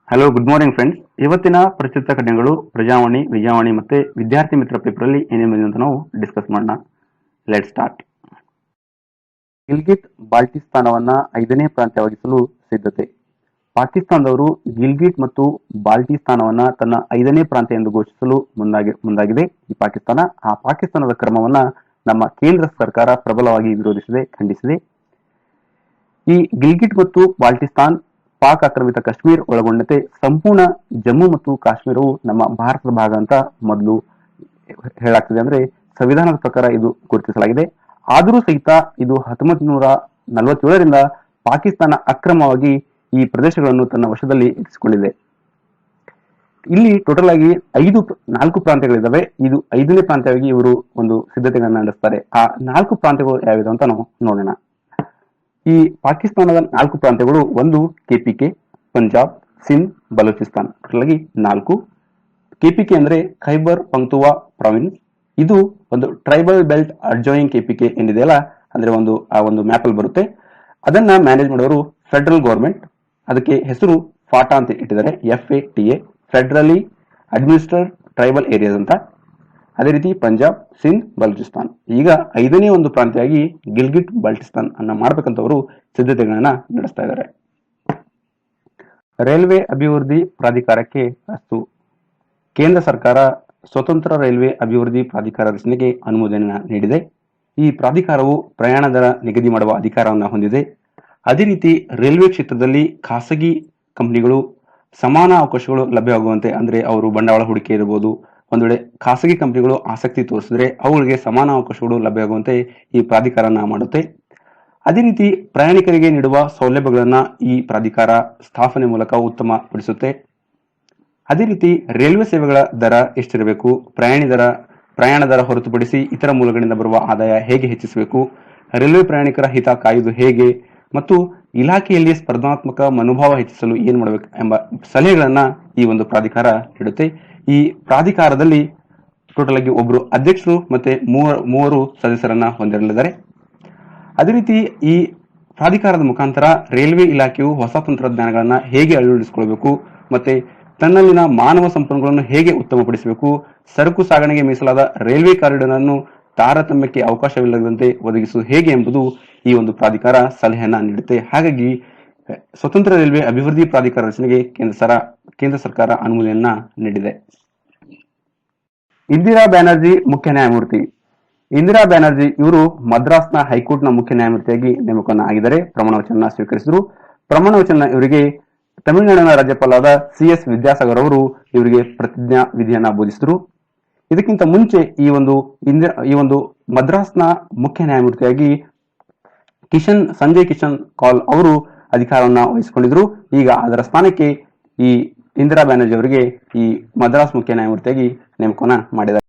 Hello, good morning friends. ಇವತ್ತಿನ ಪ್ರಚಲಿತ ಘಟನೆಗಳು ಪ್ರಜಾವಾಣಿ, ವಿಜಯವಾಣಿ ಮತ್ತೆ ವಿದ್ಯಾರ್ಥಿ ಮಿತ್ರ ಪೇಪರ್ ಅಲ್ಲಿ ಏನೇನು ಅಂತ ನಾವು ಡಿಸ್ಕಸ್ ಮಾಡೋಣ. Let start. ಗಿಲ್ಗಿಟ್ ಬಾಲ್ಟಿಸ್ತಾನವನ್ನ 5ನೇ ಪ್ರಾಂತ್ಯವಾಗಿಸಲು ಸಿದ್ಧತೆ. ಪಾಕಿಸ್ತಾನದವರು ಗಿಲ್ಗಿಟ್ ಮತ್ತು ಬಾಲ್ಟಿಸ್ತಾನವನ್ನ ತನ್ನ 5ನೇ ಪ್ರಾಂತ್ಯ ಎಂದು ಘೋಷಿಸಲು ಮುಂದಾಗಿದೆ ಈ ಪಾಕಿಸ್ತಾನ. ಆ ಪಾಕಿಸ್ತಾನದ ಕ್ರಮವನ್ನ ನಮ್ಮ ಕೇಂದ್ರ ಸರ್ಕಾರ ಪ್ರಬಲವಾಗಿ ವಿರೋಧಿಸಿದೆ, ಖಂಡಿಸಿದೆ. ಈ ಗಿಲ್ಗಿಟ್ ಮತ್ತು ಬಾಲ್ಟಿಸ್ತಾನ್ ಪಾಕ್ ಆಕ್ರಮಿತ ಕಾಶ್ಮೀರ್ ಒಳಗೊಂಡಂತೆ ಸಂಪೂರ್ಣ ಜಮ್ಮು ಮತ್ತು ಕಾಶ್ಮೀರವು ನಮ್ಮ ಭಾರತದ ಭಾಗ ಅಂತ ಮೊದಲು ಹೇಳಲಾಗ್ತದೆ. ಅಂದ್ರೆ ಸಂವಿಧಾನದ ಪ್ರಕಾರ ಇದು ಗುರುತಿಸಲಾಗಿದೆ. ಆದರೂ ಸಹಿತ ಇದು 1947ರಿಂದ ಪಾಕಿಸ್ತಾನ ಅಕ್ರಮವಾಗಿ ಈ ಪ್ರದೇಶಗಳನ್ನು ತನ್ನ ವಶದಲ್ಲಿ ಇರಿಸಿಕೊಂಡಿದೆ. ಇಲ್ಲಿ ಟೋಟಲ್ ಆಗಿ 4 ಪ್ರಾಂತ್ಯಗಳಿದ್ದಾವೆ. ಇದು 5ನೇ ಪ್ರಾಂತ್ಯವಾಗಿ ಇವರು ಒಂದು ಸಿದ್ಧತೆಗಳನ್ನ ನಡೆಸ್ತಾರೆ. ಆ 4 ಪ್ರಾಂತ್ಯಗಳು ಯಾವ್ದು ಅಂತ ನಾವು ನೋಡೋಣ. ಈ ಪಾಕಿಸ್ತಾನದ 4 ಪ್ರಾಂತ್ಯಗಳು: ಒಂದು ಕೆಪಿಕೆ, ಪಂಜಾಬ್, ಸಿಂಧ್, ಬಲೂಚಿಸ್ತಾನ್. ಟೋಟಲ್ ಆಗಿ 4. ಕೆಪಿಕೆ ಅಂದ್ರೆ ಖೈಬರ್ ಪಂಕ್ತುವಾ ಪ್ರಾವಿನ್ಸ್. ಇದು ಒಂದು ಟ್ರೈಬಲ್ ಬೆಲ್ಟ್ ಅಡ್ಜಾಯಿಂಗ್ ಕೆಪಿಕೆ ಏನಿದೆಯಲ್ಲ, ಅಂದ್ರೆ ಆ ಒಂದು ಮ್ಯಾಪ್ ಅಲ್ಲಿ ಬರುತ್ತೆ. ಅದನ್ನ ಮ್ಯಾನೇಜ್ ಮಾಡೋರು ಫೆಡರಲ್ ಗವರ್ಮೆಂಟ್. ಅದಕ್ಕೆ ಹೆಸರು ಫಾಟಾ ಅಂತ ಇಟ್ಟಿದ್ದಾರೆ, FATA, ಫೆಡರಲಿ ಅಡ್ಮಿನಿಸ್ಟ್ರೇಟೆಡ್ ಟ್ರೈಬಲ್ ಏರಿಯಾಸ್ ಅಂತ. ಅದೇ ರೀತಿ ಪಂಜಾಬ್, ಸಿಂಧ್, ಬಲೂಚಿಸ್ತಾನ್. ಈಗ 5ನೇ ಒಂದು ಪ್ರಾಂತ್ಯವಾಗಿ ಗಿಲ್ಗಿಟ್ ಬಾಲ್ಟಿಸ್ತಾನ್ ಅನ್ನ ಮಾಡ್ಬೇಕಂತ ಅವರು ಸಿದ್ಧತೆಗಳನ್ನ ನಡೆಸ್ತಾ ಇದ್ದಾರೆ. ರೈಲ್ವೆ ಅಭಿವೃದ್ಧಿ ಪ್ರಾಧಿಕಾರಕ್ಕೆ ಅಸ್ತು. ಕೇಂದ್ರ ಸರ್ಕಾರ ಸ್ವತಂತ್ರ ರೈಲ್ವೆ ಅಭಿವೃದ್ಧಿ ಪ್ರಾಧಿಕಾರ ರಚನೆಗೆ ಅನುಮೋದನೆ ನೀಡಿದೆ. ಈ ಪ್ರಾಧಿಕಾರವು ಪ್ರಯಾಣ ದರ ನಿಗದಿ ಮಾಡುವ ಅಧಿಕಾರವನ್ನು ಹೊಂದಿದೆ. ಅದೇ ರೀತಿ ರೈಲ್ವೆ ಕ್ಷೇತ್ರದಲ್ಲಿ ಖಾಸಗಿ ಕಂಪನಿಗಳು ಸಮಾನ ಅವಕಾಶಗಳು ಲಭ್ಯವಾಗುವಂತೆ, ಅಂದ್ರೆ ಅವರು ಬಂಡವಾಳ ಹೂಡಿಕೆ ಇರಬಹುದು, ಒಂದು ವೇಳೆ ಖಾಸಗಿ ಕಂಪನಿಗಳು ಆಸಕ್ತಿ ತೋರಿಸಿದ್ರೆ ಅವುಗಳಿಗೆ ಸಮಾನ ಅವಕಾಶಗಳು ಲಭ್ಯವಾಗುವಂತೆ ಈ ಪ್ರಾಧಿಕಾರನ ಮಾಡುತ್ತೆ. ಅದೇ ರೀತಿ ಪ್ರಯಾಣಿಕರಿಗೆ ನೀಡುವ ಸೌಲಭ್ಯಗಳನ್ನ ಈ ಪ್ರಾಧಿಕಾರ ಸ್ಥಾಪನೆ ಮೂಲಕ ಉತ್ತಮಪಡಿಸುತ್ತೆ. ಅದೇ ರೀತಿ ರೈಲ್ವೆ ಸೇವೆಗಳ ದರ ಎಷ್ಟಿರಬೇಕು, ಪ್ರಯಾಣ ದರ ಹೊರತುಪಡಿಸಿ ಇತರ ಮೂಲಗಳಿಂದ ಬರುವ ಆದಾಯ ಹೇಗೆ ಹೆಚ್ಚಿಸಬೇಕು, ರೈಲ್ವೆ ಪ್ರಯಾಣಿಕರ ಹಿತ ಕಾಯುವುದು ಹೇಗೆ, ಮತ್ತು ಇಲಾಖೆಯಲ್ಲಿ ಸ್ಪರ್ಧಾತ್ಮಕ ಮನೋಭಾವ ಹೆಚ್ಚಿಸಲು ಏನ್ ಮಾಡಬೇಕು ಎಂಬ ಸಲಹೆಗಳನ್ನ ಈ ಒಂದು ಪ್ರಾಧಿಕಾರ ನೀಡುತ್ತೆ. ಈ ಪ್ರಾಧಿಕಾರದಲ್ಲಿ ಟೋಟಲ್ ಆಗಿ ಒಬ್ಬರು ಅಧ್ಯಕ್ಷರು ಮತ್ತೆ ಮೂವರು ಸದಸ್ಯರನ್ನ ಹೊಂದಿರಲಿದ್ದಾರೆ. ಅದೇ ರೀತಿ ಈ ಪ್ರಾಧಿಕಾರದ ಮುಖಾಂತರ ರೈಲ್ವೆ ಇಲಾಖೆಯು ಹೊಸ ತಂತ್ರಜ್ಞಾನಗಳನ್ನ ಹೇಗೆ ಅಳವಡಿಸಿಕೊಳ್ಳಬೇಕು, ಮತ್ತೆ ತನ್ನಲ್ಲಿನ ಮಾನವ ಸಂಪನ್ಮೂಲಗಳನ್ನು ಹೇಗೆ ಉತ್ತಮಪಡಿಸಬೇಕು, ಸರಕು ಸಾಗಣೆಗೆ ಮೀಸಲಾದ ರೈಲ್ವೆ ಕಾರಿಡಾರ್ ಅನ್ನು ತಾರತಮ್ಯಕ್ಕೆ ಅವಕಾಶವಿಲ್ಲದಂತೆ ಒದಗಿಸುವುದು ಹೇಗೆ ಎಂಬುದು ಈ ಒಂದು ಪ್ರಾಧಿಕಾರ ಸಲಹೆಯನ್ನ ನೀಡುತ್ತೆ. ಹಾಗಾಗಿ ಸ್ವತಂತ್ರ ರೈಲ್ವೆ ಅಭಿವೃದ್ಧಿ ಪ್ರಾಧಿಕಾರ ರಚನೆಗೆ ಕೇಂದ್ರ ಸರ್ಕಾರ ಅನುಮೋದನೆಯನ್ನ ನೀಡಿದೆ. ಇಂದಿರಾ ಬ್ಯಾನರ್ಜಿ ಮುಖ್ಯ ನ್ಯಾಯಮೂರ್ತಿ. ಇಂದಿರಾ ಬ್ಯಾನರ್ಜಿ ಇವರು ಮದ್ರಾಸ್ನ ಹೈಕೋರ್ಟ್ನ ಮುಖ್ಯ ನ್ಯಾಯಮೂರ್ತಿಯಾಗಿ ನೇಮಕವನ್ನ ಆಗಿದ್ದಾರೆ. ಪ್ರಮಾಣ ವಚನ ಸ್ವೀಕರಿಸಿದರು. ಪ್ರಮಾಣ ವಚನ ಇವರಿಗೆ ತಮಿಳುನಾಡಿನ ರಾಜ್ಯಪಾಲರಾದ CS ವಿದ್ಯಾಸಾಗರ್ ಅವರು ಇವರಿಗೆ ಪ್ರತಿಜ್ಞಾ ವಿಧಿಯನ್ನ ಬೋಧಿಸಿದರು. ಇದಕ್ಕಿಂತ ಮುಂಚೆ ಈ ಒಂದು ಮದ್ರಾಸ್ನ ಮುಖ್ಯ ನ್ಯಾಯಮೂರ್ತಿಯಾಗಿ ಸಂಜಯ್ ಕಿಶನ್ ಕೌಲ್ ಅವರು ಅಧಿಕಾರವನ್ನ ವಹಿಸಿಕೊಂಡಿದ್ರು. ಈಗ ಅದರ ಸ್ಥಾನಕ್ಕೆ ಈ ಇಂದಿರಾ ಬ್ಯಾನರ್ಜಿ ಅವರಿಗೆ ಈ ಮದ್ರಾಸ್ ಮುಖ್ಯ ನ್ಯಾಯಮೂರ್ತಿಯಾಗಿ ನೇಮಕವನ್ನ ಮಾಡಿದ್ದಾರೆ.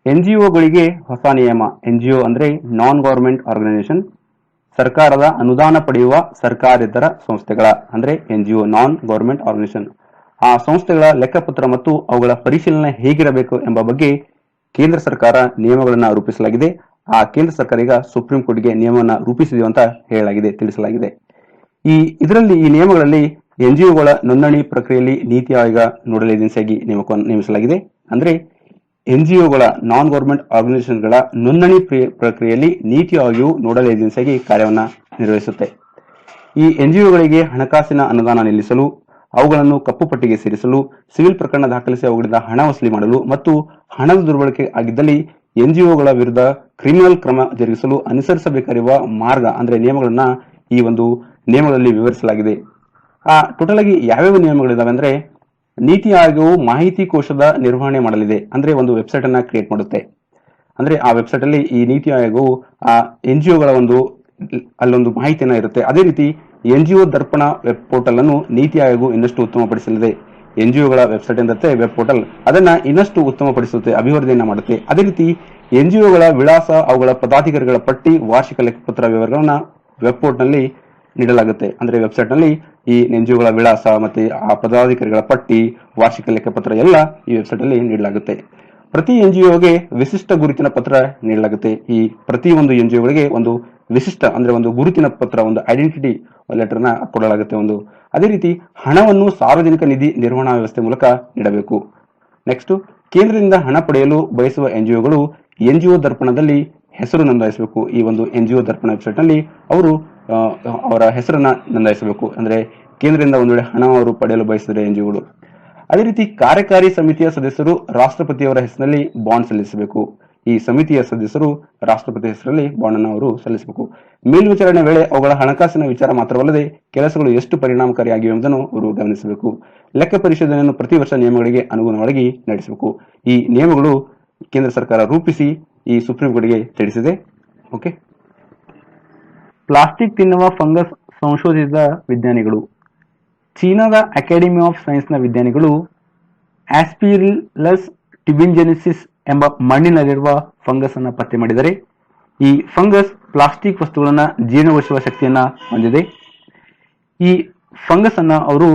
NGOಗಳಿಗೆ ಹೊಸ ನಿಯಮ. NGO ಅಂದ್ರೆ ನಾನ್ ಗವರ್ಮೆಂಟ್ ಆರ್ಗನೈಸೇಷನ್, ಸರ್ಕಾರದ ಅನುದಾನ ಪಡೆಯುವ ಸರ್ಕಾರೇತರ ಸಂಸ್ಥೆಗಳ ಅಂದ್ರೆ NGO, ನಾನ್ ಗವರ್ಮೆಂಟ್ ಆರ್ಗನೈಸೇಷನ್. ಆ ಸಂಸ್ಥೆಗಳ ಲೆಕ್ಕಪತ್ರ ಮತ್ತು ಅವುಗಳ ಪರಿಶೀಲನೆ ಹೇಗಿರಬೇಕು ಎಂಬ ಬಗ್ಗೆ ಕೇಂದ್ರ ಸರ್ಕಾರ ನಿಯಮಗಳನ್ನ ರೂಪಿಸಲಾಗಿದೆ. ಆ ಕೇಂದ್ರ ಸರ್ಕಾರ ಈಗ ಸುಪ್ರೀಂ ಕೋರ್ಟ್ಗೆ ನಿಯಮವನ್ನ ರೂಪಿಸಿದೆ ಅಂತ ತಿಳಿಸಲಾಗಿದೆ. ಈ ನಿಯಮಗಳಲ್ಲಿ NGOಗಳ ನೋಂದಣಿ ಪ್ರಕ್ರಿಯೆಯಲ್ಲಿ ನೀತಿ ಆಯೋಗ ನೋಡಲ್ ಏಜೆನ್ಸಿಯಾಗಿ ನೇಮಿಸಲಾಗಿದೆ. ಅಂದ್ರೆ NGOಗಳ ನಾನ್ ಗವರ್ಮೆಂಟ್ ಆರ್ಗನೈಸೇಷನ್ಗಳ ನೋಂದಣಿ ಪ್ರಕ್ರಿಯೆಯಲ್ಲಿ ನೀತಿ ಆಯೋಗವು ನೋಡಲ್ ಏಜೆನ್ಸಿಯಾಗಿ ಕಾರ್ಯವನ್ನ ನಿರ್ವಹಿಸುತ್ತೆ. ಈ NGOಗಳಿಗೆ ಹಣಕಾಸಿನ ಅನುದಾನ ನಿಲ್ಲಿಸಲು, ಅವುಗಳನ್ನು ಕಪ್ಪು ಪಟ್ಟಿಗೆ ಸೇರಿಸಲು, ಸಿವಿಲ್ ಪ್ರಕರಣ ದಾಖಲಿಸಿ ಅವುಗಳಿಂದ ಹಣ ವಸೂಲಿ ಮಾಡಲು ಮತ್ತು ಹಣದ ದುರ್ಬಳಕೆ ಆಗಿದ್ದಲ್ಲಿ NGOಗಳ ವಿರುದ್ಧ ಕ್ರಿಮಿನಲ್ ಕ್ರಮ ಜರುಗಿಸಲು ಅನುಸರಿಸಬೇಕಾಗಿರುವ ಮಾರ್ಗ ಅಂದ್ರೆ ನಿಯಮಗಳನ್ನ ಈ ಒಂದು ನಿಯಮಗಳಲ್ಲಿ ವಿವರಿಸಲಾಗಿದೆ. ಟೋಟಲ್ ಆಗಿ ಯಾವ್ಯಾವ ನಿಯಮಗಳಿದಾವೆ ಅಂದ್ರೆ, ನೀತಿ ಆಯೋಗವು ಮಾಹಿತಿ ಕೋಶದ ನಿರ್ವಹಣೆ ಮಾಡಲಿದೆ. ಅಂದ್ರೆ ಒಂದು ವೆಬ್ಸೈಟ್ ಅನ್ನ ಕ್ರಿಯೇಟ್ ಮಾಡುತ್ತೆ. ಅಂದ್ರೆ ಆ ವೆಬ್ಸೈಟ್ ಅಲ್ಲಿ ಈ ನೀತಿ ಆಯೋಗವು ಆ NGOಗಳ ಅಲ್ಲೊಂದು ಮಾಹಿತಿಯನ್ನ ಇರುತ್ತೆ. ಅದೇ ರೀತಿ NGO ದರ್ಪಣ ವೆಬ್ ಪೋರ್ಟಲ್ ಅನ್ನು ನೀತಿ ಆಯೋಗವು ಇನ್ನಷ್ಟು ಉತ್ತಮಪಡಿಸಲಿದೆ. NGOಗಳ ವೆಬ್ಸೈಟ್ ಎಂದತ್ತೆ ವೆಬ್ ಪೋರ್ಟಲ್, ಅದನ್ನ ಇನ್ನಷ್ಟು ಉತ್ತಮಪಡಿಸುತ್ತೆ, ಅಭಿವೃದ್ಧಿಯನ್ನ ಮಾಡುತ್ತೆ. ಅದೇ ರೀತಿ NGOಗಳ ವಿಳಾಸ, ಅವುಗಳ ಪದಾಧಿಕಾರಿಗಳ ಪಟ್ಟಿ, ವಾರ್ಷಿಕ ಲೆಕ್ಕಪತ್ರ ವಿವರಗಳನ್ನ ವೆಬ್ ಪೋರ್ಟ್ ನಲ್ಲಿ ನೀಡಲಾಗುತ್ತೆ. ಅಂದ್ರೆ ವೆಬ್ಸೈಟ್ ನಲ್ಲಿ ಈ NGOಗಳ ವಿಳಾಸ ಮತ್ತೆ ಆ ಪದಾಧಿಕಾರಿಗಳ ಪಟ್ಟಿ, ವಾರ್ಷಿಕ ಲೆಕ್ಕಪತ್ರ ಎಲ್ಲ ಈ ವೆಬ್ಸೈಟ್ ಅಲ್ಲಿ ನೀಡಲಾಗುತ್ತೆ. ಪ್ರತಿ ಎನ್ಜಿಒಗೆ ವಿಶಿಷ್ಟ ಗುರುತಿನ ಪತ್ರ ನೀಡಲಾಗುತ್ತೆ. ಈ ಪ್ರತಿ ಒಂದು ಎನ್ಜಿಒಗಳಿಗೆ ಒಂದು ವಿಶಿಷ್ಟ ಅಂದ್ರೆ ಒಂದು ಗುರುತಿನ ಪತ್ರ, ಒಂದು ಐಡೆಂಟಿಟಿ ಲೆಟರ್ ನ ಕೊಡಲಾಗುತ್ತೆ. ಅದೇ ರೀತಿ ಹಣವನ್ನು ಸಾರ್ವಜನಿಕ ನಿಧಿ ನಿರ್ವಹಣಾ ವ್ಯವಸ್ಥೆ ಮೂಲಕ ನೀಡಬೇಕು. ನೆಕ್ಸ್ಟ್, ಕೇಂದ್ರದಿಂದ ಹಣ ಪಡೆಯಲು ಬಯಸುವ ಎನ್ಜಿಒಗಳು ಎನ್ಜಿಒ ದರ್ಪಣದಲ್ಲಿ ಹೆಸರು ನೋಂದಾಯಿಸಬೇಕು. ಈ ಒಂದು ಎನ್ಜಿಒ ದರ್ಪಣ ವೆಬ್ಸೈಟ್ ನಲ್ಲಿ ಅವರು ಅವರ ಹೆಸರನ್ನ ನೋಂದಾಯಿಸಬೇಕು. ಅಂದ್ರೆ ಕೇಂದ್ರದಿಂದ ಒಂದು ವೇಳೆ ಹಣ ಅವರು ಪಡೆಯಲು ಬಯಸಿದರೆ ಎನ್ಜಿಒಗಳು. ಅದೇ ರೀತಿ ಕಾರ್ಯಕಾರಿ ಸಮಿತಿಯ ಸದಸ್ಯರು ರಾಷ್ಟ್ರಪತಿಯವರ ಹೆಸರಿನಲ್ಲಿ ಬಾಂಡ್ ಸಲ್ಲಿಸಬೇಕು. ಈ ಸಮಿತಿಯ ಸದಸ್ಯರು ರಾಷ್ಟ್ರಪತಿ ಹೆಸರಲ್ಲಿ ಬಾಂಡ್ ಅನ್ನು ಅವರು ಸಲ್ಲಿಸಬೇಕು. ಮೇಲ್ವಿಚಾರಣೆ ವೇಳೆ ಅವುಗಳ ಹಣಕಾಸಿನ ವಿಚಾರ ಮಾತ್ರವಲ್ಲದೆ ಕೆಲಸಗಳು ಎಷ್ಟು ಪರಿಣಾಮಕಾರಿಯಾಗಿವೆ ಎಂಬುದನ್ನು ಅವರು ಗಮನಿಸಬೇಕು. ಲೆಕ್ಕ ಪರಿಶೋಧನೆಯನ್ನು ಪ್ರತಿ ವರ್ಷ ನಿಯಮಗಳಿಗೆ ಅನುಗುಣವಾಗಿ ನಡೆಸಬೇಕು. ಈ ನಿಯಮಗಳು ಕೇಂದ್ರ ಸರ್ಕಾರ ರೂಪಿಸಿ ಈ ಸುಪ್ರೀಂ ಕೋರ್ಟ್ಗೆ ತಿಳಿಸಿದೆ. ಓಕೆ, ಪ್ಲಾಸ್ಟಿಕ್ ತಿನ್ನುವ ಫಂಗಸ್ ಸಂಶೋಧಿಸಿದ ವಿಜ್ಞಾನಿಗಳು. ಚೀನಾದ ಅಕಾಡೆಮಿ ಆಫ್ ಸೈನ್ಸ್ನ ವಿಜ್ಞಾನಿಗಳು ಆಸ್ಪಿರಿಲ್ಲಸ್ ಟ್ಯುಬಿಂಜೆನಿಸಿಸ್ ಎಂಬ ಮಣ್ಣಿನಲ್ಲಿರುವ ಫಂಗಸ್ ಅನ್ನು ಪತ್ತೆ ಮಾಡಿದರೆ ಈ ಫಂಗಸ್ ಪ್ಲಾಸ್ಟಿಕ್ ವಸ್ತುಗಳನ್ನು ಜೀರ್ಣಗೊಳಿಸುವ ಶಕ್ತಿಯನ್ನ ಹೊಂದಿದೆ. ಈ ಫಂಗಸ್ ಅನ್ನ ಅವರು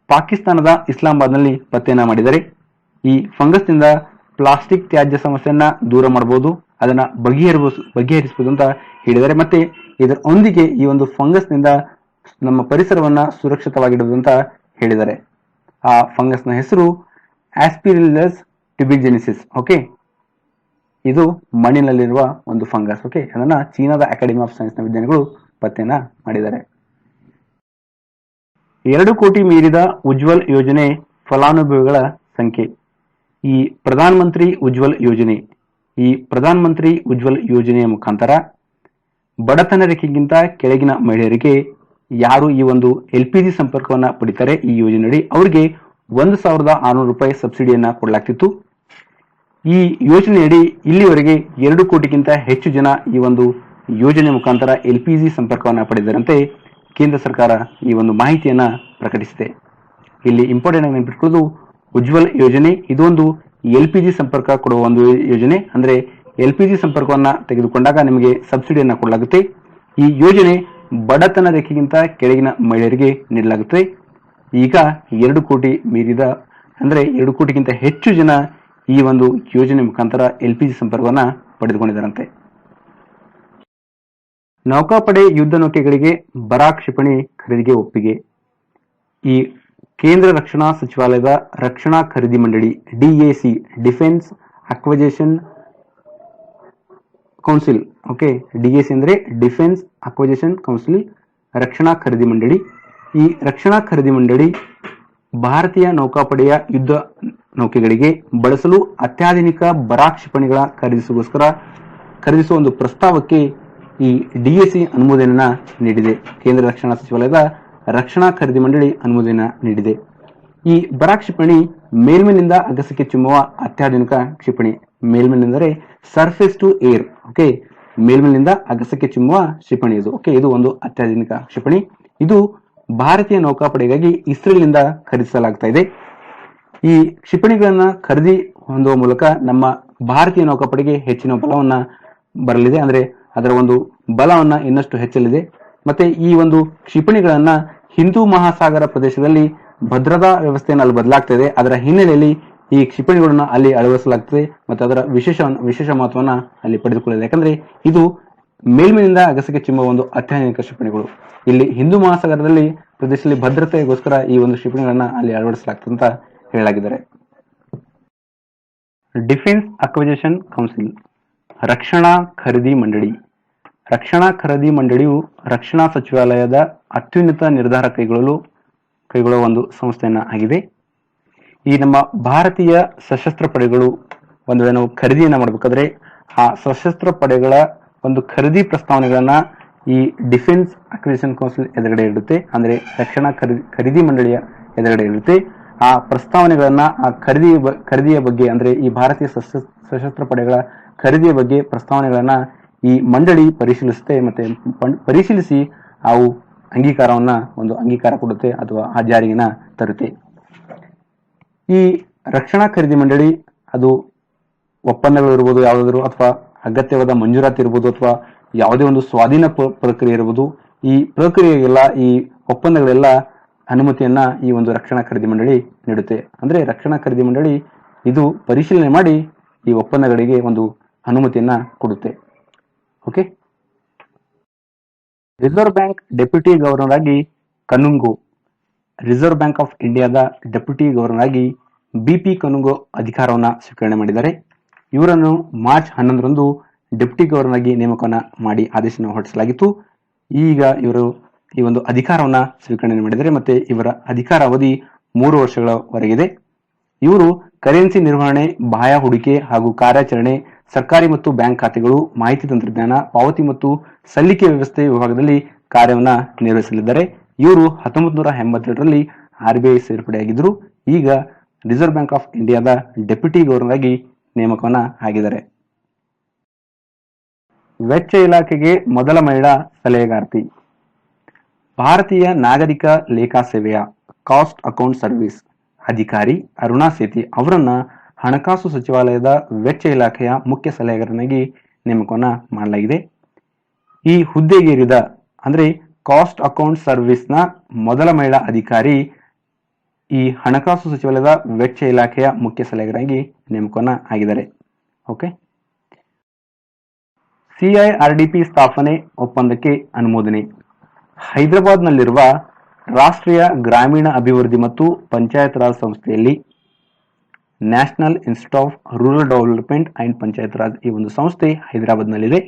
ಪಾಕಿಸ್ತಾನದ ಇಸ್ಲಾಮಾಬಾದ್ನಲ್ಲಿ ಪತ್ತೆಯನ್ನ ಮಾಡಿದ್ದಾರೆ. ಈ ಫಂಗಸ್ನಿಂದ ಪ್ಲಾಸ್ಟಿಕ್ ತ್ಯಾಜ್ಯ ಸಮಸ್ಯೆಯನ್ನ ದೂರ ಮಾಡಬಹುದು, ಅದನ್ನ ಬಗೆಹರಿಸಬಹುದು ಅಂತ ಹೇಳಿದ್ದಾರೆ. ಮತ್ತೆ ಇದರೊಂದಿಗೆ ಈ ಒಂದು ಫಂಗಸ್ನಿಂದ ನಮ್ಮ ಪರಿಸರವನ್ನ ಸುರಕ್ಷಿತವಾಗಿಡುವುದು ಅಂತ ಹೇಳಿದ್ದಾರೆ. ಆ ಫಂಗಸ್ನ ಹೆಸರು ಆಸ್ಪಿರಿಲ್ಲಸ್ ಟ್ಯುಬಿಂಜೆನಿಸಿಸ್. ಓಕೆ, ಇದು ಮಣ್ಣಿನಲ್ಲಿರುವ ಒಂದು ಫಂಗಸ್. ಓಕೆ, ಅದನ್ನ ಚೀನಾದ ಅಕಾಡೆಮಿ ಆಫ್ ಸೈನ್ಸ್ ನ ವಿಜ್ಞಾನಿಗಳು ಪತ್ತೆಯನ್ನ ಮಾಡಿದ್ದಾರೆ. 2 ಕೋಟಿ ಮೀರಿದ ಉಜ್ವಲ್ ಯೋಜನೆ ಫಲಾನುಭವಿಗಳ ಸಂಖ್ಯೆ. ಈ ಪ್ರಧಾನ ಮಂತ್ರಿ ಉಜ್ವಲ್ ಯೋಜನೆಯ ಮುಖಾಂತರ ಬಡತನ ರೇಖೆಗಿಂತ ಕೆಳಗಿನ ಮಹಿಳೆಯರಿಗೆ ಯಾರು ಈ ಒಂದು LPG ಸಂಪರ್ಕವನ್ನ ಪಡಿತಾರೆ ಈ ಯೋಜನೆಯಡಿ ಅವರಿಗೆ 1,600 ರೂಪಾಯಿ ಸಬ್ಸಿಡಿಯನ್ನ ಕೊಡಲಾಗ್ತಿತ್ತು. ಈ ಯೋಜನೆಯಡಿ ಇಲ್ಲಿವರೆಗೆ 2 ಕೋಟಿಗಿಂತ ಹೆಚ್ಚು ಜನ ಈ ಒಂದು ಯೋಜನೆ ಮುಖಾಂತರ LPG ಸಂಪರ್ಕವನ್ನ ಪಡೆದರಂತೆ ಕೇಂದ್ರ ಸರ್ಕಾರ ಈ ಒಂದು ಮಾಹಿತಿಯನ್ನ ಪ್ರಕಟಿಸಿದೆ. ಇಲ್ಲಿ ಇಂಪಾರ್ಟೆಂಟ್ ಆಗಿ ನೆನಪಿಟ್ಕೊಳ್ಳೋದು, ಉಜ್ವಲ್ ಯೋಜನೆ ಇದೊಂದು LPG ಸಂಪರ್ಕ ಕೊಡುವ ಒಂದು ಯೋಜನೆ. ಅಂದ್ರೆ LPG ಸಂಪರ್ಕವನ್ನ ತೆಗೆದುಕೊಂಡಾಗ ನಿಮಗೆ ಸಬ್ಸಿಡಿಯನ್ನ ಕೊಡಲಾಗುತ್ತೆ. ಈ ಯೋಜನೆ ಬಡತನ ರೇಖೆಗಿಂತ ಕೆಳಗಿನ ಮಹಿಳೆಯರಿಗೆ ನೀಡಲಾಗುತ್ತೆ. ಈಗ 2 ಕೋಟಿ ಮೀರಿದ ಅಂದ್ರೆ 2 ಕೋಟಿಗಿಂತ ಹೆಚ್ಚು ಜನ ಈ ಒಂದು ಯೋಜನೆ ಮುಖಾಂತರ LPG ಸಂಪರ್ಕವನ್ನ ಪಡೆದುಕೊಂಡಿದ್ದಾರಂತೆ. ನೌಕಾಪಡೆ ಯುದ್ಧ ನೌಕೆಗಳಿಗೆ ಬರಾಕ್ ಕ್ಷಿಪಣಿ ಖರೀದಿಗೆ ಒಪ್ಪಿಗೆ. ಈ ಕೇಂದ್ರ ರಕ್ಷಣಾ ಸಚಿವಾಲಯದ ರಕ್ಷಣಾ ಖರೀದಿ ಮಂಡಳಿ DAC defence acquisition council. Okay, DAC ಅಂದ್ರೆ ಡಿಫೆನ್ಸ್ ಅಕ್ವಿಜಿಷನ್ ಕೌನ್ಸಿಲ್, ರಕ್ಷಣಾ ಖರೀದಿ ಮಂಡಳಿ. ಈ ರಕ್ಷಣಾ ಖರೀದಿ ಮಂಡಳಿ ಭಾರತೀಯ ನೌಕಾಪಡೆಯ ಯುದ್ಧ ನೌಕೆಗಳಿಗೆ ಬಳಸಲು ಅತ್ಯಾಧುನಿಕ ಬರಾಕ್ ಕ್ಷಿಪಣಿಗಳ ಖರೀದಿಸುವ ಒಂದು ಪ್ರಸ್ತಾವಕ್ಕೆ ಈ DAC ಅನುಮೋದನೆಯನ್ನ ನೀಡಿದೆ. ಕೇಂದ್ರ ರಕ್ಷಣಾ ಸಚಿವಾಲಯದ ರಕ್ಷಣಾ ಖರೀದಿ ಮಂಡಳಿ ಅನುಮೋದನೆ ನೀಡಿದೆ. ಈ ಬರಾಕ್ ಕ್ಷಿಪಣಿ ಮೇಲ್ಮೇಲಿಂದ ಅಗಸಕ್ಕೆ ಚಿಮ್ಮುವ ಅತ್ಯಾಧುನಿಕ ಕ್ಷಿಪಣಿ. ಮೇಲ್ಮೇಲೆಂದರೆ ಸರ್ಫೇಸ್ ಟು ಏರ್. ಓಕೆ, ಮೇಲ್ಮೇಲಿಂದ ಅಗಸಕ್ಕೆ ಚಿಮ್ಮುವ ಕ್ಷಿಪಣಿ ಇದು. ಓಕೆ, ಇದು ಒಂದು ಅತ್ಯಾಧುನಿಕ ಕ್ಷಿಪಣಿ. ಇದು ಭಾರತೀಯ ನೌಕಾಪಡೆಗಾಗಿ ಇಸ್ರೇಲ್ನಿಂದ ಖರೀದಿಸಲಾಗ್ತಾ ಇದೆ. ಈ ಕ್ಷಿಪಣಿಗಳನ್ನ ಖರೀದಿ ಹೊಂದುವ ಮೂಲಕ ನಮ್ಮ ಭಾರತೀಯ ನೌಕಾಪಡೆಗೆ ಹೆಚ್ಚಿನ ಬಲವನ್ನ ಬರಲಿದೆ. ಅಂದ್ರೆ ಅದರ ಒಂದು ಬಲವನ್ನ ಇನ್ನಷ್ಟು ಹೆಚ್ಚಲಿದೆ. ಮತ್ತೆ ಈ ಒಂದು ಕ್ಷಿಪಣಿಗಳನ್ನ ಹಿಂದೂ ಮಹಾಸಾಗರ ಪ್ರದೇಶದಲ್ಲಿ ಭದ್ರತಾ ವ್ಯವಸ್ಥೆಯನ್ನು ಅಲ್ಲಿ ಬದಲಾಗ್ತಾ ಇದೆ. ಅದರ ಹಿನ್ನೆಲೆಯಲ್ಲಿ ಈ ಕ್ಷಿಪಣಿಗಳನ್ನ ಅಲ್ಲಿ ಅಳವಡಿಸಲಾಗ್ತದೆ ಮತ್ತು ಅದರ ವಿಶೇಷ ಮಹತ್ವವನ್ನ ಅಲ್ಲಿ ಪಡೆದುಕೊಳ್ಳಿದೆ. ಯಾಕಂದ್ರೆ ಇದು ಮೇಲ್ಮೇಲಿಂದ ಅಗಸಕ್ಕೆ ಚಿಮ್ಮುವ ಒಂದು ಅತ್ಯಾಧುನಿಕ ಕ್ಷಿಪಣಿಗಳು. ಇಲ್ಲಿ ಹಿಂದೂ ಮಹಾಸಾಗರದಲ್ಲಿ ಪ್ರದೇಶದಲ್ಲಿ ಭದ್ರತೆಗೋಸ್ಕರ ಈ ಒಂದು ಕ್ಷಿಪಣಿಗಳನ್ನ ಅಲ್ಲಿ ಅಳವಡಿಸಲಾಗ್ತದೆ ಅಂತ ಹೇಳಲಾಗಿದ್ದಾರೆ. ಡಿಫೆನ್ಸ್ ಅಕ್ವಿಜಿಷನ್ ಕೌನ್ಸಿಲ್, ರಕ್ಷಣಾ ಖರೀದಿ ಮಂಡಳಿ. ರಕ್ಷಣಾ ಖರೀದಿ ಮಂಡಳಿಯು ರಕ್ಷಣಾ ಸಚಿವಾಲಯದ ಅತ್ಯುನ್ನತ ನಿರ್ಧಾರ ಕೈಗೊಳ್ಳುವ ಒಂದು ಸಂಸ್ಥೆಯನ್ನ ಆಗಿದೆ. ಈ ನಮ್ಮ ಭಾರತೀಯ ಸಶಸ್ತ್ರ ಪಡೆಗಳು ಒಂದು ವೇಳೆ ನಾವು ಖರೀದಿಯನ್ನ ಮಾಡಬೇಕಾದ್ರೆ ಆ ಸಶಸ್ತ್ರ ಪಡೆಗಳ ಒಂದು ಖರೀದಿ ಪ್ರಸ್ತಾವನೆಗಳನ್ನ ಈ ಡಿಫೆನ್ಸ್ ಅಕ್ವಿಜಿಷನ್ ಕೌನ್ಸಿಲ್ ಎದುರುಗಡೆ ಇರುತ್ತೆ. ಅಂದ್ರೆ ರಕ್ಷಣಾ ಖರೀದಿ ಮಂಡಳಿಯ ಎದುರುಗಡೆ ಇರುತ್ತೆ. ಆ ಪ್ರಸ್ತಾವನೆಗಳನ್ನ ಆ ಖರೀದಿಯ ಬಗ್ಗೆ ಅಂದ್ರೆ ಈ ಭಾರತೀಯ ಸಶಸ್ತ್ರ ಪಡೆಗಳ ಖರೀದಿಯ ಬಗ್ಗೆ ಪ್ರಸ್ತಾವನೆಗಳನ್ನ ಈ ಮಂಡಳಿ ಪರಿಶೀಲಿಸುತ್ತೆ. ಮತ್ತೆ ಪರಿಶೀಲಿಸಿ ಅವು ಅಂಗೀಕಾರ ಕೊಡುತ್ತೆ ಅಥವಾ ಆ ಜಾರಿಗೆನ ತರುತ್ತೆ. ಈ ರಕ್ಷಣಾ ಖರೀದಿ ಮಂಡಳಿ ಅದು ಒಪ್ಪಂದಗಳು ಇರ್ಬೋದು ಯಾವುದಾದ್ರು, ಅಥವಾ ಅಗತ್ಯವಾದ ಮಂಜೂರಾತಿ ಇರ್ಬೋದು, ಅಥವಾ ಯಾವುದೇ ಒಂದು ಸ್ವಾಧೀನ ಪ್ರಕ್ರಿಯೆ ಇರ್ಬೋದು. ಈ ಪ್ರಕ್ರಿಯೆಗೆಲ್ಲ ಈ ಒಪ್ಪಂದಗಳೆಲ್ಲ ಅನುಮತಿಯನ್ನ ಈ ಒಂದು ರಕ್ಷಣಾ ಖರೀದಿ ಮಂಡಳಿ ನೀಡುತ್ತೆ. ಅಂದ್ರೆ ರಕ್ಷಣಾ ಖರೀದಿ ಮಂಡಳಿ ಇದು ಪರಿಶೀಲನೆ ಮಾಡಿ ಈ ಒಪ್ಪಂದಗಳಿಗೆ ಒಂದು ಅನುಮತಿಯನ್ನ ಕೊಡುತ್ತೆ. Okay. Reserve bank deputy governor ಆಗಿ ಕನುಂಗೋ, ರಿಸರ್ವ್ ಬ್ಯಾಂಕ್ ಆಫ್ ಇಂಡಿಯಾದ ಡೆಪ್ಯೂಟಿ ಗವರ್ನರ್ ಆಗಿ ಬಿಪಿ ಕನುಂಗೋ ಅಧಿಕಾರವನ್ನ ಸ್ವೀಕರಣೆ ಮಾಡಿದ್ದಾರೆ. ಇವರನ್ನು ಮಾರ್ಚ್ 11ರಂದು ಡೆಪ್ಯೂಟಿ ಗವರ್ನರ್ ಆಗಿ ನೇಮಕವನ್ನ ಮಾಡಿ ಆದೇಶವನ್ನು ಹೊರಡಿಸಲಾಗಿತ್ತು. ಈಗ ಇವರು ಈ ಒಂದು ಅಧಿಕಾರವನ್ನ ಸ್ವೀಕರಣೆ ಮಾಡಿದ್ದಾರೆ. ಮತ್ತೆ ಇವರ ಅಧಿಕಾರ ಅವಧಿ 3 ವರ್ಷಗಳವರೆಗಿದೆ. ಇವರು ಕರೆನ್ಸಿ ನಿರ್ವಹಣೆ, ಬಾಹ್ಯ ಹೂಡಿಕೆ ಹಾಗೂ ಕಾರ್ಯಾಚರಣೆ, ಸರ್ಕಾರಿ ಮತ್ತು ಬ್ಯಾಂಕ್ ಖಾತೆಗಳು, ಮಾಹಿತಿ ತಂತ್ರಜ್ಞಾನ, ಪಾವತಿ ಮತ್ತು ಸಲ್ಲಿಕೆ ವ್ಯವಸ್ಥೆ ವಿಭಾಗದಲ್ಲಿ ಕಾರ್ಯವನ್ನ ನಿರ್ವಹಿಸಲಿದ್ದಾರೆ. ಇವರು 1982ರಲ್ಲಿ RBI ಸೇರ್ಪಡೆಯಾಗಿದ್ದರು. ಈಗ ರಿಸರ್ವ್ ಬ್ಯಾಂಕ್ ಆಫ್ ಇಂಡಿಯಾದ ಡೆಪ್ಯೂಟಿ ಗವರ್ನರ್ ಆಗಿ ನೇಮಕವನ್ನ ಆಗಿದ್ದಾರೆ. ವೆಚ್ಚ ಇಲಾಖೆಗೆ ಮೊದಲ ಮಹಿಳಾ ಸಲಹೆಗಾರ್ತಿ. ಭಾರತೀಯ ನಾಗರಿಕ ಲೇಖಾ ಸೇವೆಯ ಕಾಸ್ಟ್ ಅಕೌಂಟ್ ಸರ್ವಿಸ್ ಅಧಿಕಾರಿ ಅರುಣಾ ಸೇತಿ ಅವರನ್ನ ಹಣಕಾಸು ಸಚಿವಾಲಯದ ವೆಚ್ಚ ಇಲಾಖೆಯ ಮುಖ್ಯ ಸಲಹೆಗಾರನಾಗಿ ನೇಮಕವನ್ನ ಮಾಡಲಾಗಿದೆ. ಈ ಹುದ್ದೆಗೇರಿದ ಅಂದ್ರೆ ಕಾಸ್ಟ್ ಅಕೌಂಟ್ ಸರ್ವಿಸ್ನ ಮೊದಲ ಮಹಿಳಾ ಅಧಿಕಾರಿ ಈ ಹಣಕಾಸು ಸಚಿವಾಲಯದ ವೆಚ್ಚ ಇಲಾಖೆಯ ಮುಖ್ಯ ಸಲಹೆಗಾರನಾಗಿ ನೇಮಕವನ್ನ ಆಗಿದ್ದಾರೆ. ಓಕೆ. CIRDP ಸ್ಥಾಪನೆ ಒಪ್ಪಂದಕ್ಕೆ ಅನುಮೋದನೆ. ಹೈದರಾಬಾದ್ನಲ್ಲಿರುವ ರಾಷ್ಟ್ರೀಯ ಗ್ರಾಮೀಣ ಅಭಿವೃದ್ಧಿ ಮತ್ತು ಪಂಚಾಯತ್ ರಾಜ್ ಸಂಸ್ಥೆಯಲ್ಲಿ national institute of rural development and panchayat Raj ಈ ಒಂದು ಸಂಸ್ಥೆ ಹೈದರಾಬಾದ್ನಲ್ಲಿದೆ.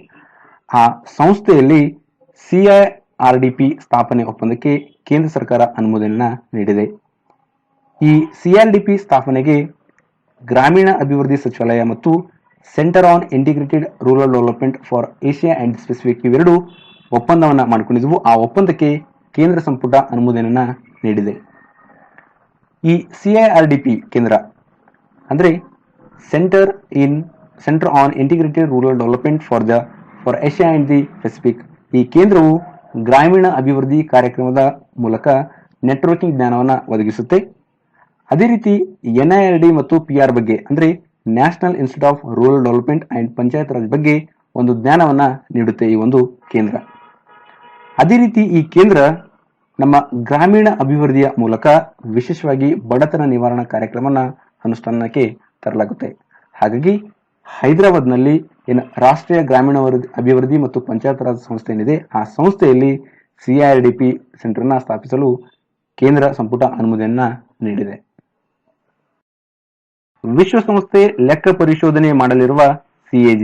ಆ ಸಂಸ್ಥೆಯಲ್ಲಿ CIRDP ಸ್ಥಾಪನೆ ಒಪ್ಪಂದಕ್ಕೆ ಕೇಂದ್ರ ಸರ್ಕಾರ ಅನುಮೋದನೆಯನ್ನ ನೀಡಿದೆ. ಈ CIRDP ಸ್ಥಾಪನೆಗೆ ಗ್ರಾಮೀಣ ಅಭಿವೃದ್ಧಿ ಸಚಿವಾಲಯ ಮತ್ತು centre on integrated rural development for Asia and Pacific ಇವೆರಡು ಒಪ್ಪಂದವನ್ನ ಮಾಡಿಕೊಂಡಿದ್ವು. ಆ ಒಪ್ಪಂದಕ್ಕೆ ಕೇಂದ್ರ ಸಂಪುಟ ಅನುಮೋದನೆಯನ್ನ ನೀಡಿದೆ. ಈ CIRDP ಕೇಂದ್ರ ಅಂದ್ರೆ centre on integrated rural development for Asia and the Pacific ಈ ಕೇಂದ್ರವು ಗ್ರಾಮೀಣ ಅಭಿವೃದ್ಧಿ ಕಾರ್ಯಕ್ರಮದ ಮೂಲಕ ನೆಟ್ವರ್ಕಿಂಗ್ ಜ್ಞಾನವನ್ನ ಒದಗಿಸುತ್ತೆ. ಅದೇ ರೀತಿ NIRD ಮತ್ತು PR ಬಗ್ಗೆ ಅಂದ್ರೆ national institute of rural development and panchayat Raj ಬಗ್ಗೆ ಒಂದು ಜ್ಞಾನವನ್ನ ನೀಡುತ್ತೆ ಈ ಒಂದು ಕೇಂದ್ರ. ಅದೇ ರೀತಿ ಈ ಕೇಂದ್ರ ನಮ್ಮ ಗ್ರಾಮೀಣ ಅಭಿವೃದ್ಧಿಯ ಮೂಲಕ ವಿಶೇಷವಾಗಿ ಬಡತನ ನಿವಾರಣಾ ಕಾರ್ಯಕ್ರಮನ ಅನುಷ್ಠಾನಕ್ಕೆ ತರಲಾಗುತ್ತೆ. ಹಾಗಾಗಿ ಹೈದರಾಬಾದ್ನಲ್ಲಿ ಏನು ರಾಷ್ಟ್ರೀಯ ಗ್ರಾಮೀಣ ಅಭಿವೃದ್ಧಿ ಮತ್ತು ಪಂಚಾಯತ್ ರಾಜ್ ಸಂಸ್ಥೆ ಏನಿದೆ ಆ ಸಂಸ್ಥೆಯಲ್ಲಿ CIRDP ಸೆಂಟರ್ನ ಸ್ಥಾಪಿಸಲು ಕೇಂದ್ರ ಸಂಪುಟ ಅನುಮೋದನೆಯನ್ನ ನೀಡಿದೆ. ವಿಶ್ವಸಂಸ್ಥೆ ಲೆಕ್ಕ ಪರಿಶೋಧನೆ ಮಾಡಲಿರುವ CAG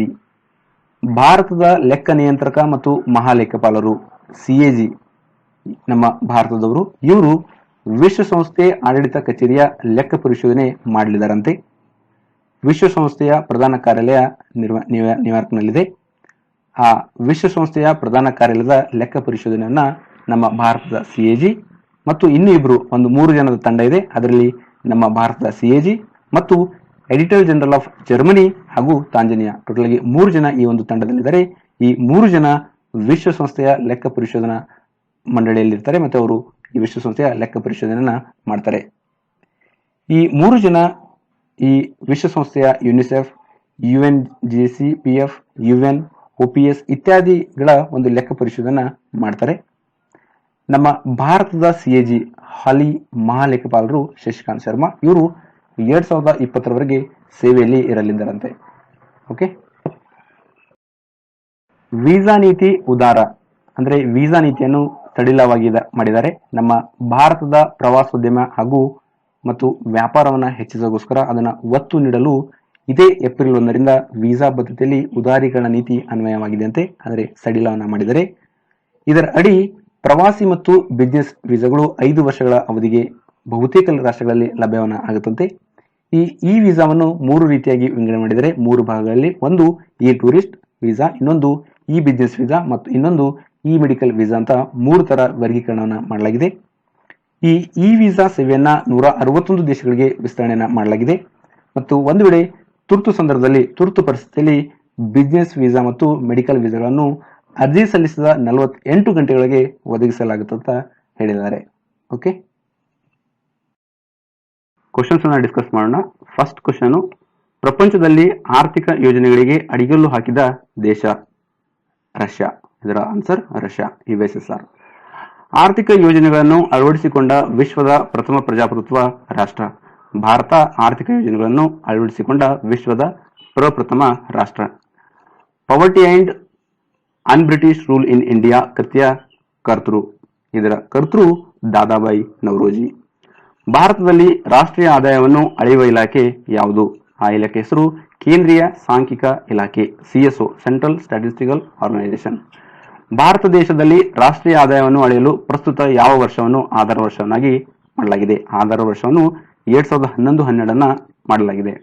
ಭಾರತದ ಲೆಕ್ಕ ನಿಯಂತ್ರಕ ಮತ್ತು ಮಹಾಲೇಖಪಾಲರು CAG ನಮ್ಮ ಭಾರತದವರು. ಇವರು ವಿಶ್ವಸಂಸ್ಥೆ ಆಡಳಿತ ಕಚೇರಿಯ ಲೆಕ್ಕ ಪರಿಶೋಧನೆ ಮಾಡಲಿದ್ದಾರಂತೆ. ವಿಶ್ವಸಂಸ್ಥೆಯ ಪ್ರಧಾನ ಕಾರ್ಯಾಲಯ ನ್ಯೂಯಾರ್ಕ್ನಲ್ಲಿದೆ. ಆ ವಿಶ್ವಸಂಸ್ಥೆಯ ಪ್ರಧಾನ ಕಾರ್ಯಾಲಯದ ಲೆಕ್ಕ ಪರಿಶೋಧನೆಯನ್ನ ನಮ್ಮ ಭಾರತದ CAG ಮತ್ತು ಇನ್ನೂ ಇಬ್ರು ಒಂದು 3 ಜನದ ತಂಡ ಇದೆ. ಅದರಲ್ಲಿ ನಮ್ಮ ಭಾರತದ CAG ಮತ್ತು ಎಡಿಟರ್ ಜನರಲ್ ಆಫ್ ಜರ್ಮನಿ ಹಾಗೂ ತಾಂಜಾನಿಯಾ ಟೋಟಲ್ ಆಗಿ 3 ಜನ ಈ ಒಂದು ತಂಡದಲ್ಲಿದ್ದಾರೆ. ಈ 3 ಜನ ವಿಶ್ವಸಂಸ್ಥೆಯ ಲೆಕ್ಕ ಪರಿಶೋಧನಾ ಮಂಡಳಿಯಲ್ಲಿ ಇರ್ತಾರೆ ಮತ್ತೆ ಅವರು ಈ ವಿಶ್ವಸಂಸ್ಥೆಯ ಲೆಕ್ಕ ಪರಿಶೋಧನೆಯನ್ನ ಮಾಡ್ತಾರೆ. ಈ 3 ಜನ ಈ ವಿಶ್ವಸಂಸ್ಥೆಯ ಯುನಿಸೆಫ್, UNGCPF, UN, OPS ಇತ್ಯಾದಿಗಳ ಒಂದು ಲೆಕ್ಕ ಪರಿಶೋಧನೆ ಮಾಡ್ತಾರೆ. ನಮ್ಮ ಭಾರತದ CAG ಹಾಲಿ ಮಹಾಲೇಖಪಾಲರು ಶಶಿಕಾಂತ್ ಶರ್ಮಾ. ಇವರು 2020ರವರೆಗೆ ಸೇವೆಯಲ್ಲಿ ಇರಲಿದ್ದಾರಂತೆ. ಓಕೆ. ವೀಸಾ ನೀತಿ ಉದಾರ ಅಂದ್ರೆ ವೀಸಾ ನೀತಿಯನ್ನು ಸಡಿಲವಾಗಿ ಮಾಡಿದ್ದಾರೆ. ನಮ್ಮ ಭಾರತದ ಪ್ರವಾಸೋದ್ಯಮ ಹಾಗೂ ಮತ್ತು ವ್ಯಾಪಾರವನ್ನ ಹೆಚ್ಚಿಸೋಗೋಸ್ಕರ ಅದನ್ನ ಒತ್ತು ನೀಡಲು ಇದೇ ಏಪ್ರಿಲ್ 1ರಿಂದ ವೀಸಾ ಬದ್ಧತೆಯಲ್ಲಿ ಉದಾರೀಕರಣ ನೀತಿ ಅನ್ವಯವಾಗಿದೆಯಂತೆ. ಅಂದರೆ ಸಡಿಲವನ್ನ ಮಾಡಿದರೆ ಇದರ ಅಡಿ ಪ್ರವಾಸಿ ಮತ್ತು ಬಿಸಿನೆಸ್ ವೀಸಾಗಳು 5 ವರ್ಷಗಳ ಅವಧಿಗೆ ಬಹುತೇಕ ರಾಷ್ಟ್ರಗಳಲ್ಲಿ ಲಭ್ಯವನ್ನ ಆಗುತ್ತಂತೆ. ಈ ವೀಸಾವನ್ನು 3 ರೀತಿಯಾಗಿ ವಿಂಗಡಣೆ ಮಾಡಿದರೆ 3 ಭಾಗಗಳಲ್ಲಿ. ಒಂದು ಈ ಟೂರಿಸ್ಟ್ ವೀಸಾ, ಇನ್ನೊಂದು ಈ ಬಿಸಿನೆಸ್ ವೀಸಾ ಮತ್ತು ಇನ್ನೊಂದು ಈ ಮೆಡಿಕಲ್ ವೀಸಾ ಅಂತ 3 ತರ ವರ್ಗೀಕರಣವನ್ನ ಮಾಡಲಾಗಿದೆ. ಈ ವೀಸಾ ಸೇವೆಯನ್ನ 161 ದೇಶಗಳಿಗೆ ವಿಸ್ತರಣೆಯನ್ನ ಮಾಡಲಾಗಿದೆ. ಮತ್ತು ಒಂದು ವೇಳೆ ತುರ್ತು ಪರಿಸ್ಥಿತಿಯಲ್ಲಿ ಬಿಸಿನೆಸ್ ವೀಸಾ ಮತ್ತು ಮೆಡಿಕಲ್ ವೀಸಾಗಳನ್ನು ಅರ್ಜಿ ಸಲ್ಲಿಸಿದ 48 ಗಂಟೆಗಳಿಗೆ ಒದಗಿಸಲಾಗುತ್ತೆ ಅಂತ ಹೇಳಿದ್ದಾರೆ. ಓಕೆ. ಕ್ವಶನ್ಸ್ ಅನ್ನ ಡಿಸ್ಕಸ್ ಮಾಡೋಣ. ಫಸ್ಟ್ ಕ್ವಶನ್, ಪ್ರಪಂಚದಲ್ಲಿ ಆರ್ಥಿಕ ಯೋಜನೆಗಳಿಗೆ ಅಡಿಗಲ್ಲು ಹಾಕಿದ ದೇಶ ರಷ್ಯಾ. ಇದರ ಆನ್ಸರ್ ರಷ್ಯಾ, USSR. ಆರ್ಥಿಕ ಯೋಜನೆಗಳನ್ನು ಅಳವಡಿಸಿಕೊಂಡ ವಿಶ್ವದ ಪ್ರಥಮ ಪ್ರಜಾಪ್ರಭುತ್ವ ರಾಷ್ಟ್ರ ಭಾರತ. ಆರ್ಥಿಕ ಯೋಜನೆಗಳನ್ನು ಅಳವಡಿಸಿಕೊಂಡ ವಿಶ್ವದ ಪ್ರಪ್ರಥಮ ರಾಷ್ಟ್ರ. ಪವರ್ಟಿ and an British rule in India ಕೃತಿಯ ಕರ್ತೃ. ಇದರ ಕರ್ತೃ ದಾದಾಬಾಯಿ ನವರೋಜಿ. ಭಾರತದಲ್ಲಿ ರಾಷ್ಟ್ರೀಯ ಆದಾಯವನ್ನು ಅಳೆಯುವ ಇಲಾಖೆ ಯಾವುದು? ಆ ಇಲಾಖೆ ಹೆಸರು ಕೇಂದ್ರೀಯ ಸಾಂಖ್ಯಿಕ ಇಲಾಖೆ, CSO, ಸೆಂಟ್ರಲ್ ಸ್ಟ್ಯಾಟಿಸ್ಟಿಕಲ್ ಆರ್ಗನೈಸೇಷನ್. ಭಾರತ ದೇಶದಲ್ಲಿ ರಾಷ್ಟ್ರೀಯ ಆದಾಯವನ್ನು ಅಳೆಯಲು ಪ್ರಸ್ತುತ ಯಾವ ವರ್ಷವನ್ನು ಆಧಾರ ವರ್ಷವನ್ನಾಗಿ ಮಾಡಲಾಗಿದೆ? ಆಧಾರ ವರ್ಷವನ್ನು 2011-12 ಮಾಡಲಾಗಿದೆ.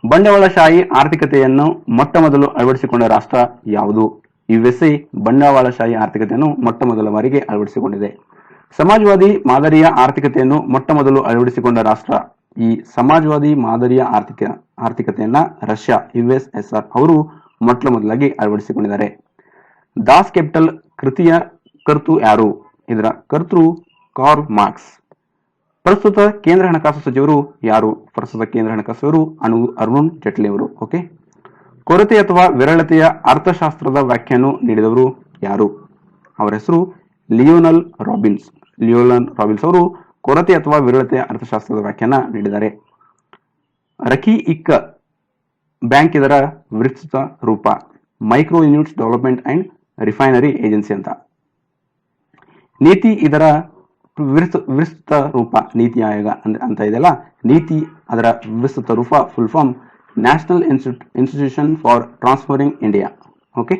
ಬಂಡವಾಳಶಾಹಿ ಆರ್ಥಿಕತೆಯನ್ನು ಮೊಟ್ಟ ಮೊದಲು ಅಳವಡಿಸಿಕೊಂಡ ರಾಷ್ಟ್ರ ಯಾವುದು? USA ಬಂಡವಾಳಶಾಹಿ ಆರ್ಥಿಕತೆಯನ್ನು ಮೊಟ್ಟ ಮೊದಲ ಬಾರಿಗೆ ಅಳವಡಿಸಿಕೊಂಡಿದೆ. ಸಮಾಜವಾದಿ ಮಾದರಿಯ ಆರ್ಥಿಕತೆಯನ್ನು ಮೊಟ್ಟ ಮೊದಲು ಅಳವಡಿಸಿಕೊಂಡ ರಾಷ್ಟ್ರ. ಈ ಸಮಾಜವಾದಿ ಮಾದರಿಯ ಆರ್ಥಿಕತೆಯನ್ನ ರಷ್ಯಾ, USSR ಅವರು ಮೊಟ್ಟ ಮೊದಲಾಗಿ ಅಳವಡಿಸಿಕೊಂಡಿದ್ದಾರೆ. ದಾಸ್ ಕ್ಯಾಪಿಟಲ್ ಕೃತಿಯ ಕರ್ತೃ ಯಾರು? ಇದರ ಕರ್ತೃ ಕಾರ್ಲ್ ಮಾರ್ಕ್ಸ್. ಪ್ರಸ್ತುತ ಕೇಂದ್ರ ಹಣಕಾಸು ಸಚಿವರು ಯಾರು? ಪ್ರಸ್ತುತ ಕೇಂದ್ರ ಹಣಕಾಸು ಸಚಿವರು ಅರುಣ್ ಜೇಟ್ಲಿ ಅವರು. ಓಕೆ. ಕೊರತೆ ಅಥವಾ ವಿರಳತೆಯ ಅರ್ಥಶಾಸ್ತ್ರದ ವ್ಯಾಖ್ಯಾನ ನೀಡಿದವರು ಯಾರು? ಅವರ ಹೆಸರು ಲಿಯೋನಲ್ ರಾಬಿನ್ಸ್. ಅವರು ಕೊರತೆ ಅಥವಾ ವಿರಳತೆಯ ಅರ್ಥಶಾಸ್ತ್ರದ ವ್ಯಾಖ್ಯಾನ ನೀಡಿದ್ದಾರೆ. ರಕಿ ಇಕ್ಕ ಬ್ಯಾಂಕ್ ಇದರ ವಿಸ್ತೃತ ರೂಪ micro units development and refinery agency ಅಂತ. ನೀತಿ ಇದರ ವಿಸ್ತೃತ ರೂಪ ನೀತಿ ಆಯೋಗ ಅಂತ ಇದೆಯಲ್ಲ, ನೀತಿ ಅದರ ವಿಸ್ತೃತ ರೂಪ full form national institution for transforming India. Okay,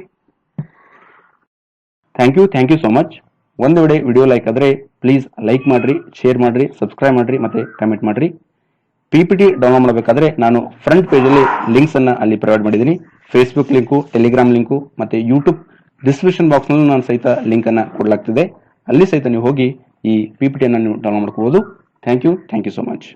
thank you so much. ಒಂದು ವೇಳೆ ವಿಡಿಯೋ ಲೈಕ್ ಆದ್ರೆ ಪ್ಲೀಸ್ ಲೈಕ್ ಮಾಡ್ರಿ, ಶೇರ್ ಮಾಡ್ರಿ, ಸಬ್ಸ್ಕ್ರೈಬ್ ಮಾಡ್ರಿ ಮತ್ತೆ ಕಮೆಂಟ್ ಮಾಡ್ರಿ. PPT ಡೌನ್ಲೋಡ್ ಮಾಡಬೇಕಾದ್ರೆ ನಾನು ಫ್ರಂಟ್ ಪೇಜ್ ಅಲ್ಲಿ ಲಿಂಕ್ಸ್ ಅನ್ನ ಅಲ್ಲಿ ಪ್ರೊವೈಡ್ ಮಾಡಿದ್ದೀನಿ. ಫೇಸ್ಬುಕ್ ಲಿಂಕು, ಟೆಲಿಗ್ರಾಮ್ ಲಿಂಕು ಮತ್ತೆ ಯೂಟ್ಯೂಬ್ ಡಿಸ್ಕ್ರಿಪ್ಷನ್ ಬಾಕ್ಸ್ ನಲ್ಲಿ ನಾನು ಸಹಿತ ಲಿಂಕ್ ಅನ್ನ ಕೊಡಲಾಗ್ತಿದೆ. ಅಲ್ಲಿ ಸಹಿತ ನೀವು ಹೋಗಿ ಈ PPT ಅನ್ನ ನೀವು ಡೌನ್ಲೋಡ್ ಮಾಡ್ಕೋಬಹುದು. Thank you so much.